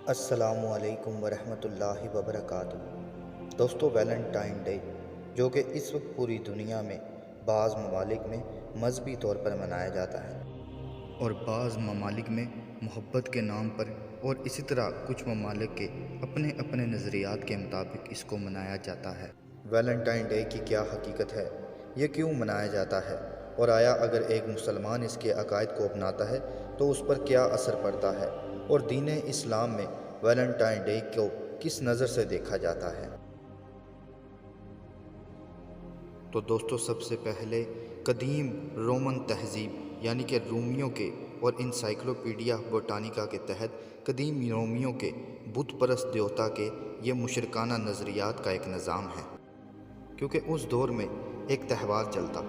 السلام علیکم ورحمۃ اللہ وبرکاتہ۔ دوستو، ویلنٹائن ڈے جو کہ اس وقت پوری دنیا میں بعض ممالک میں مذہبی طور پر منایا جاتا ہے اور بعض ممالک میں محبت کے نام پر، اور اسی طرح کچھ ممالک کے اپنے اپنے نظریات کے مطابق اس کو منایا جاتا ہے۔ ویلنٹائن ڈے کی کیا حقیقت ہے؟ یہ کیوں منایا جاتا ہے؟ اور آیا اگر ایک مسلمان اس کے عقائد کو اپناتا ہے تو اس پر کیا اثر پڑتا ہے؟ اور دین اسلام میں ویلنٹائن ڈے کو کس نظر سے دیکھا جاتا ہے؟ تو دوستو، سب سے پہلے قدیم رومن تہذیب یعنی کہ رومیوں کے اور انسائکلوپیڈیا بوٹانیکا کے تحت قدیم رومیوں کے بت پرست دیوتا کے یہ مشرکانہ نظریات کا ایک نظام ہے، کیونکہ اس دور میں ایک تہوار چلتا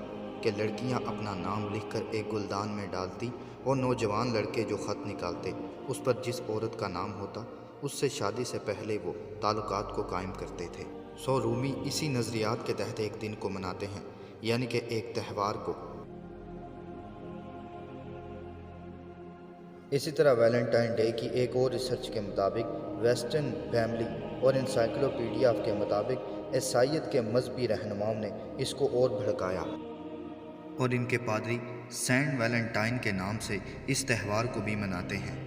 کہ لڑکیاں اپنا نام لکھ کر ایک گلدان میں ڈالتی اور نوجوان لڑکے جو خط نکالتے اس پر جس عورت کا نام ہوتا اس سے شادی سے پہلے وہ تعلقات کو قائم کرتے تھے۔ رومی اسی نظریات کے تحت ایک دن کو مناتے ہیں، یعنی کہ ایک تہوار کو۔ اسی طرح ویلنٹائن ڈے کی ایک اور ریسرچ کے مطابق ویسٹرن فیملی اور انسائکلوپیڈیا کے مطابق عیسائیت کے مذہبی رہنماؤں نے اس کو اور بھڑکایا اور ان کے پادری سینٹ ویلنٹائن کے نام سے اس تہوار کو بھی مناتے ہیں۔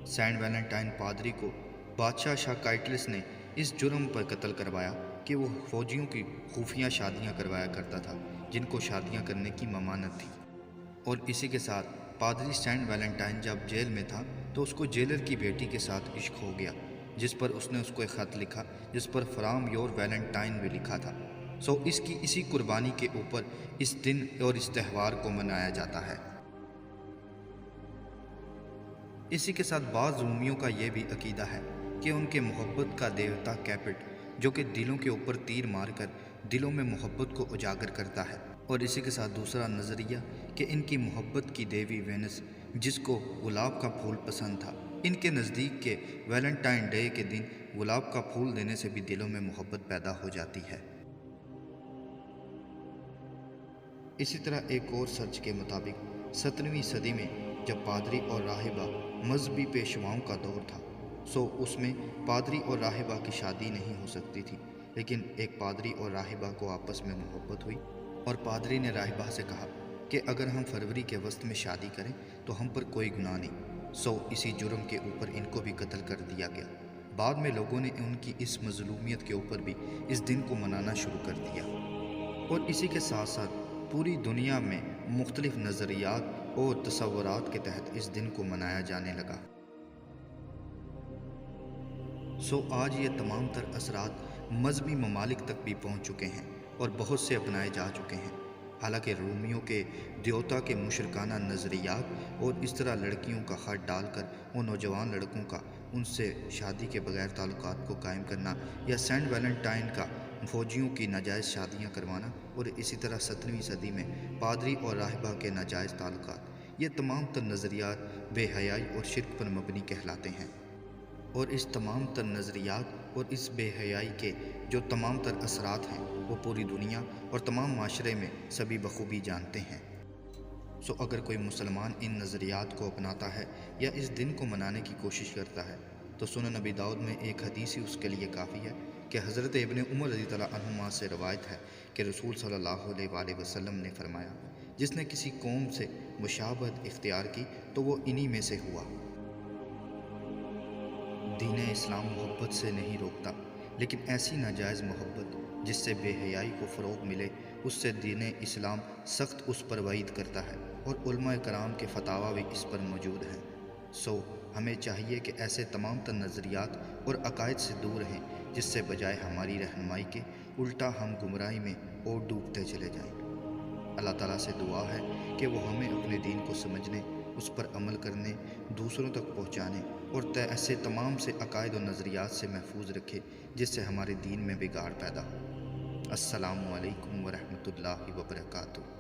سینٹ ویلنٹائن پادری کو بادشاہ شاکائٹلس نے اس جرم پر قتل کروایا کہ وہ فوجیوں کی خفیہ شادیاں کروایا کرتا تھا جن کو شادیاں کرنے کی ممانعت تھی۔ اور اسی کے ساتھ پادری سینٹ ویلنٹائن جب جیل میں تھا تو اس کو جیلر کی بیٹی کے ساتھ عشق ہو گیا، جس پر اس نے اس کو ایک خط لکھا جس پر فرام یور ویلنٹائن بھی لکھا تھا۔ اس کی اسی قربانی کے اوپر اس دن اور اس تہوار کو منایا جاتا ہے۔ اسی کے ساتھ بعض رومیوں کا یہ بھی عقیدہ ہے کہ ان کے محبت کا دیوتا کیپٹ، جو کہ دلوں کے اوپر تیر مار کر دلوں میں محبت کو اجاگر کرتا ہے، اور اسی کے ساتھ دوسرا نظریہ کہ ان کی محبت کی دیوی وینس، جس کو گلاب کا پھول پسند تھا، ان کے نزدیک کے ویلنٹائن ڈے کے دن گلاب کا پھول دینے سے بھی دلوں میں محبت پیدا ہو جاتی ہے۔ اسی طرح ایک اور سرچ کے مطابق 17ویں صدی میں جب پادری اور راہبہ مذہبی پیشواؤں کا دور تھا، اس میں پادری اور راہبہ کی شادی نہیں ہو سکتی تھی، لیکن ایک پادری اور راہبہ کو آپس میں محبت ہوئی اور پادری نے راہبہ سے کہا کہ اگر ہم فروری کے وسط میں شادی کریں تو ہم پر کوئی گناہ نہیں۔ اسی جرم کے اوپر ان کو بھی قتل کر دیا گیا۔ بعد میں لوگوں نے ان کی اس مظلومیت کے اوپر بھی اس دن کو منانا شروع کر دیا، اور اسی کے ساتھ ساتھ پوری دنیا میں مختلف نظریات اور تصورات کے تحت اس دن کو منایا جانے لگا۔ آج یہ تمام تر اثرات مذہبی ممالک تک بھی پہنچ چکے ہیں اور بہت سے اپنائے جا چکے ہیں۔ حالانکہ رومیوں کے دیوتا کے مشرکانہ نظریات اور اس طرح لڑکیوں کا خط ڈال کر وہ نوجوان لڑکوں کا ان سے شادی کے بغیر تعلقات کو قائم کرنا، یا سینٹ ویلنٹائن کا فوجیوں کی ناجائز شادیاں کروانا، اور اسی طرح 17ویں صدی میں پادری اور راہبہ کے ناجائز تعلقات، یہ تمام تر نظریات بے حیائی اور شرک پر مبنی کہلاتے ہیں۔ اور اس تمام تر نظریات اور اس بے حیائی کے جو تمام تر اثرات ہیں وہ پوری دنیا اور تمام معاشرے میں سبھی بخوبی جانتے ہیں۔ اگر کوئی مسلمان ان نظریات کو اپناتا ہے یا اس دن کو منانے کی کوشش کرتا ہے تو سنن نبی داؤد میں ایک حدیث ہی اس کے لیے کافی ہے کہ حضرت ابن عمر رضی اللہ عنہما سے روایت ہے کہ رسول صلی اللہ علیہ وآلہ وسلم نے فرمایا، جس نے کسی قوم سے مشابہت اختیار کی تو وہ انہی میں سے ہوا۔ دین اسلام محبت سے نہیں روکتا، لیکن ایسی ناجائز محبت جس سے بے حیائی کو فروغ ملے، اس سے دین اسلام سخت اس پر وعید کرتا ہے، اور علماء کرام کے فتاوی بھی اس پر موجود ہیں۔ ہمیں چاہیے کہ ایسے تمام تر نظریات اور عقائد سے دور رہیں جس سے بجائے ہماری رہنمائی کے الٹا ہم گمراہی میں اور ڈوبتے چلے جائیں۔ اللہ تعالیٰ سے دعا ہے کہ وہ ہمیں اپنے دین کو سمجھنے، اس پر عمل کرنے، دوسروں تک پہنچانے اور ایسے تمام سے عقائد و نظریات سے محفوظ رکھے جس سے ہمارے دین میں بگاڑ پیدا ہو۔ السلام علیکم ورحمۃ اللہ وبرکاتہ۔